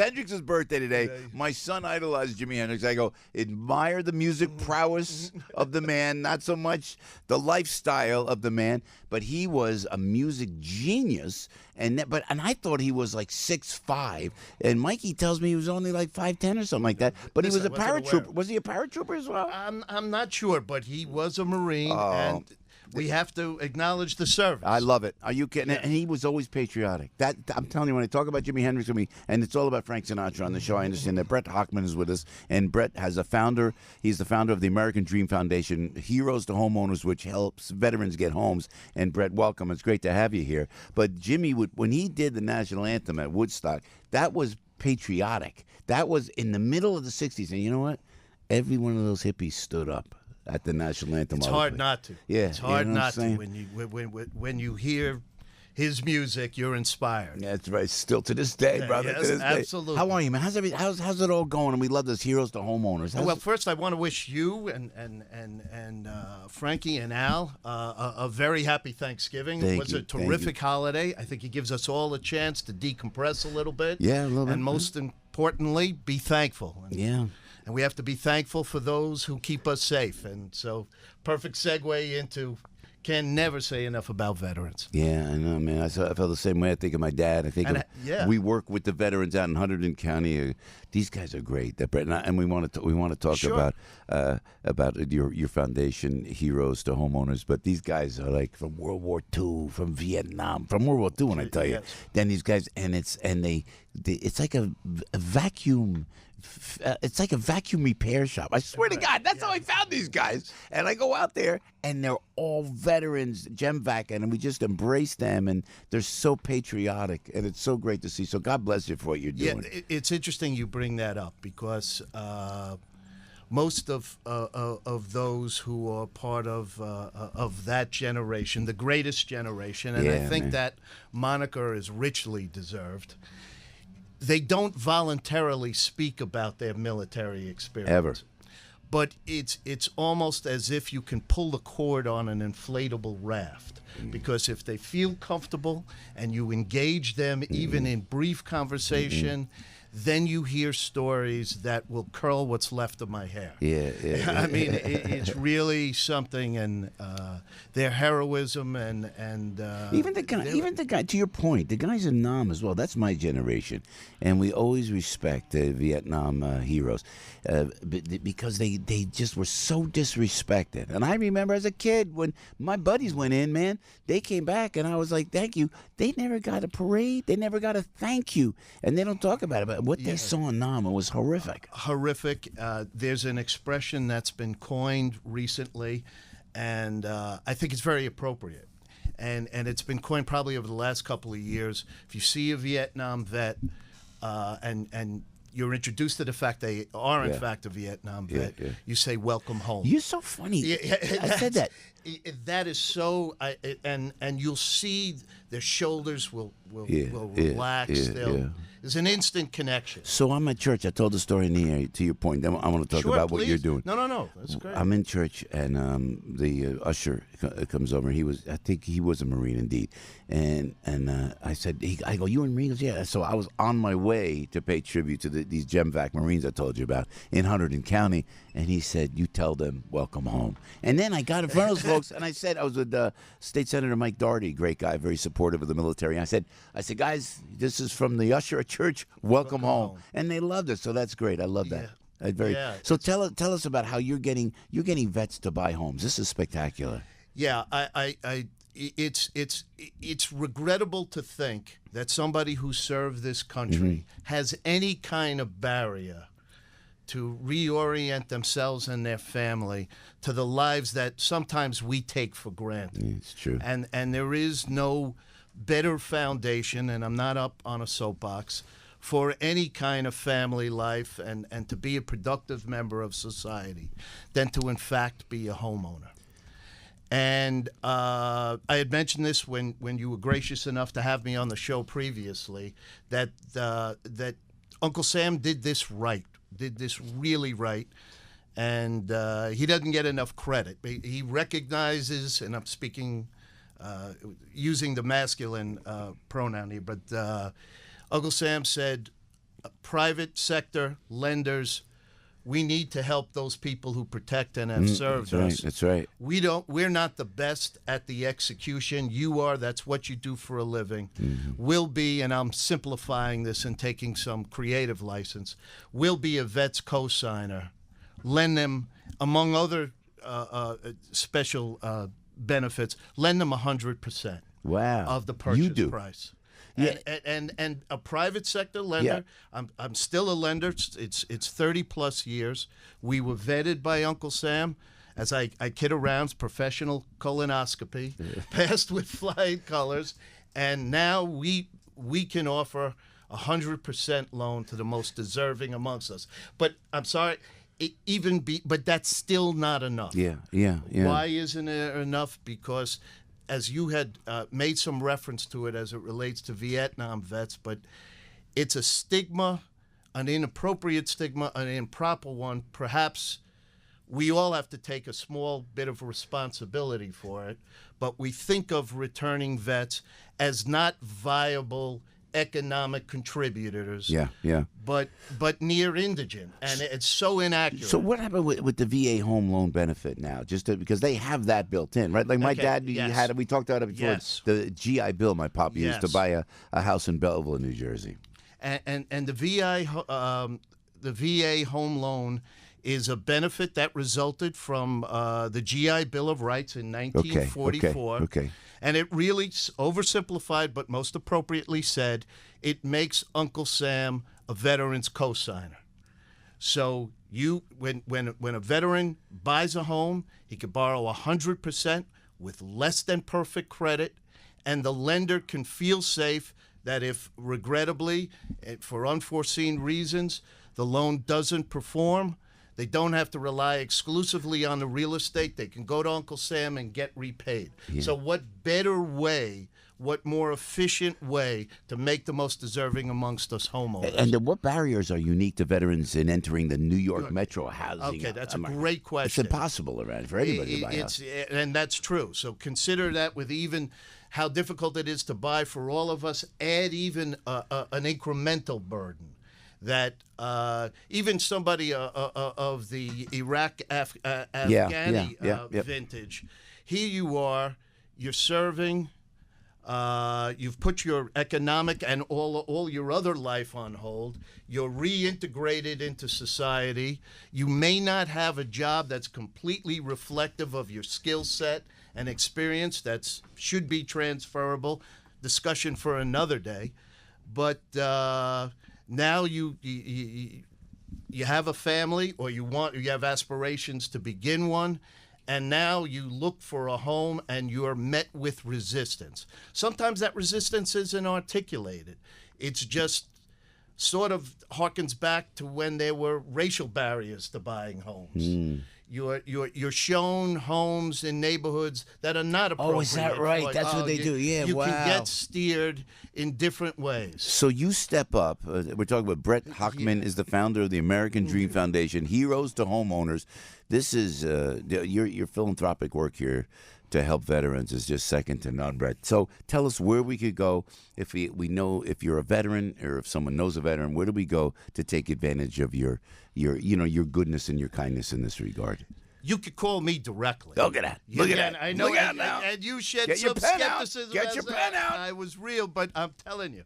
Hendrix's birthday today. My son idolized Jimi Hendrix. I go, admire the music prowess of the man, not so much the lifestyle of the man, but he was a music genius. And I thought he was like 6'5", and Mikey tells me he was only like 5'10" or something like that. But he was a paratrooper. Was he a paratrooper as well? I'm not sure, but he was a Marine, and we have to acknowledge the service. I love it. Are you kidding? And he was always patriotic. That I'm telling you, when I talk about Jimi Hendrix with me, and it's all about Frank Sinatra on the show, I understand that Brett Hochman is with us, and Brett has a founder. He's the founder of the American Dream Foundation, Heroes to Homeowners, which helps veterans get homes. And Brett, welcome. It's great to have you here. But Jimmy, when he did the national anthem at Woodstock, that was patriotic. That was in the middle of the 60s. And you know what? Every one of those hippies stood up at the national anthem. It's hard not to. Yeah, it's hard not to when you hear his music. You're inspired. Yeah, that's right. Still to this day, brother. Yes, to this absolutely. Day. How are you, man? How's it all going? And we love this Heroes to Homeowners. Well, first I want to wish you and Frankie and Al a very happy Thanksgiving. It was a terrific holiday. I think it gives us all a chance to decompress a little bit. Yeah, a little bit. And most importantly, be thankful. And we have to be thankful for those who keep us safe. And so, perfect segue into, can never say enough about veterans. Yeah, I know, man. I felt the same way. I think of my dad. I think we work with the veterans out in Hunterdon County. These guys are great. And we want to talk about your foundation, Heroes to Homeowners. But these guys are like from World War II, from Vietnam, from World War II. When I tell you, then these guys, it's like a vacuum. It's like a vacuum repair shop. I swear to God, that's how I found these guys. And I go out there, and they're all veterans, GemVac, and we just embrace them, and they're so patriotic, and it's so great to see. So God bless you for what you're doing. Yeah, it's interesting you bring that up because most of those who are part of that generation, the greatest generation, and I think that moniker is richly deserved. They don't voluntarily speak about their military experience. Ever. But it's almost as if you can pull the cord on an inflatable raft. Because if they feel comfortable and you engage them even in brief conversation, then you hear stories that will curl what's left of my hair. I mean, it's really something, and their heroism and even the guy. To your point, the guys in Nam as well. That's my generation, and we always respect the Vietnam heroes because they just were so disrespected. And I remember as a kid when my buddies went in, man, they came back, and I was like, "Thank you." They never got a parade. They never got a thank you, and they don't talk about it. But what they saw in Nam was horrific. Horrific. There's an expression that's been coined recently, and I think it's very appropriate. And it's been coined probably over the last couple of years. If you see a Vietnam vet, and you're introduced to the fact they are in fact a Vietnam vet, you say "Welcome home." You're so funny. I said that. That is so, and you'll see their shoulders will relax. There's an instant connection. So I'm at church. I told the story in the air. To your point, then I want to talk about what you're doing. No, that's great. I'm in church, and the usher comes over. I think he was a Marine indeed, and I said, I go, "You a Marine?" He goes, "Yeah." So I was on my way to pay tribute to these GemVac Marines I told you about in Hunterdon County, and he said, "You tell them welcome home." And then I got in front of those folks, and I said, I was with State Senator Mike Doherty, great guy, very supportive of the military. I said, guys, this is from the usher at church. Welcome home. And they loved it. So that's great. I love that. So tell us about how you're getting vets to buy homes. This is spectacular. Yeah, it's regrettable to think that somebody who served this country has any kind of barrier to reorient themselves and their family to the lives that sometimes we take for granted. It's true. And there is no better foundation, and I'm not up on a soapbox, for any kind of family life and to be a productive member of society than to in fact be a homeowner. And I had mentioned this when you were gracious enough to have me on the show previously, that Uncle Sam did this really right, and he doesn't get enough credit. He recognizes, and I'm speaking using the masculine pronoun here, but Uncle Sam said, private sector lenders, we need to help those people who protect and have served us. That's right. We're not the best at the execution. You are. That's what you do for a living. We'll be, and I'm simplifying this and taking some creative license, we'll be a vet's co-signer. Lend them, among other special benefits, lend them 100% of the purchase price. Yeah. And a private sector lender, I'm still a lender. It's 30 plus years. We were vetted by Uncle Sam, as I kid around, it's professional colonoscopy, passed with flying colors, and now we can offer 100% loan to the most deserving amongst us. But I'm sorry, but that's still not enough. Yeah. Why isn't it enough? Because, as you had made some reference to it as it relates to Vietnam vets, but it's a stigma, an inappropriate stigma, an improper one. Perhaps we all have to take a small bit of responsibility for it, but we think of returning vets as not viable economic contributors, but near indigent, and it's so inaccurate. So what happened with the VA home loan benefit now? Because they have that built in, right? Like my dad, had it. We talked about it before. The GI Bill my pop used to buy a house in Belleville, New Jersey, and the VA home loan is a benefit that resulted from the GI Bill of Rights in 1944. Okay. And it really, oversimplified but most appropriately said, it makes Uncle Sam a veteran's co-signer. So when a veteran buys a home, he could borrow 100% with less than perfect credit, and the lender can feel safe that if, regrettably, for unforeseen reasons, the loan doesn't perform, they don't have to rely exclusively on the real estate. They can go to Uncle Sam and get repaid. So what better way, what more efficient way to make the most deserving amongst us homeowners? And what barriers are unique to veterans in entering the New York metro housing? Okay, that's a great question. It's impossible around for anybody to buy a house. And that's true. So consider that with even how difficult it is to buy for all of us, add even an incremental burden. That even somebody of the Iraq Afghani vintage, here you are, you're serving, you've put your economic and all your other life on hold, you're reintegrated into society, you may not have a job that's completely reflective of your skill set and experience that should be transferable, discussion for another day, but now you have a family, or you have aspirations to begin one, and now you look for a home and you're met with resistance. Sometimes that resistance isn't articulated. It's just sort of harkens back to when there were racial barriers to buying homes. You're shown homes in neighborhoods that are not appropriate. Oh, is that right? That's what they do. Yeah, you can get steered in different ways. So you step up. We're talking about Brett Hochman is the founder of the American Dream Foundation, Heroes to Homeowners. This is your philanthropic work here to help veterans is just second to none, Brett. So tell us where we could go if we know if you're a veteran or if someone knows a veteran. Where do we go to take advantage of your goodness and your kindness in this regard? You could call me directly. Look at that. Look at that. I know. Look at that. And you shed Get some skepticism. Get your pen out. I was real, but I'm telling you.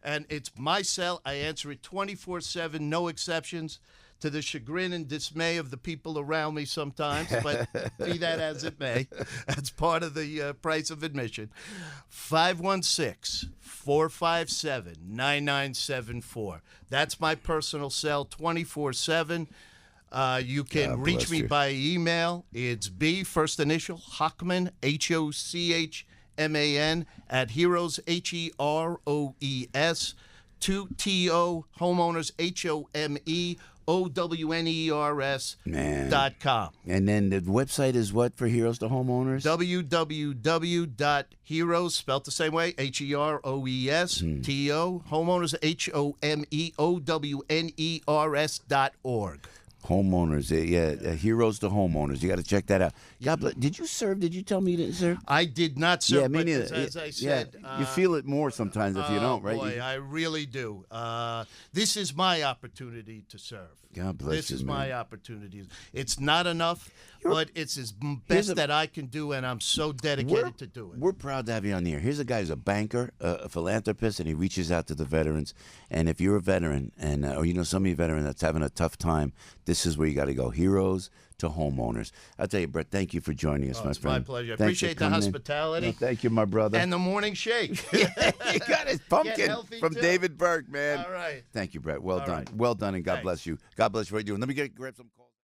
And it's my cell. I answer it 24/7, no exceptions, to the chagrin and dismay of the people around me sometimes, but be that as it may, that's part of the price of admission. 516-457-9974. That's my personal cell, 24/7. You can reach me by email. It's B, first initial, Hochman, Hochman, at Heroes, HEROES, 2TO, Homeowners, HOMEOWNERS.com. And then the website is what for Heroes to Homeowners? www.heroes, spelled the same way, HEROES, TO, Homeowners, HOMEOWNERS.org. Homeowners, Heroes to Homeowners. You got to check that out. God bless. Did you serve? Did you tell me you didn't serve? I did not serve. Yeah, me neither. As I said, you feel it more sometimes if you don't, right? Boy, I really do. This is my opportunity to serve. God bless this you, is man. my opportunity. It's not enough, but it's as best that I can do, and I'm so dedicated to do it. We're proud to have you on the air. Here's a guy who's a banker, a philanthropist, and he reaches out to the veterans. And if you're a veteran, and or you know somebody veteran that's having a tough time, this is where you got to go. Heroes to Homeowners. I'll tell you, Brett, thank you for joining us, my friend. It's my pleasure. I appreciate the hospitality. No, thank you, my brother. And the morning shake. You got his pumpkin from too. David Burke, man. All right. Thank you, Brett. Well done. Right. Well done, and God Thanks. bless you. God bless you for what you're doing. Let me grab some calls.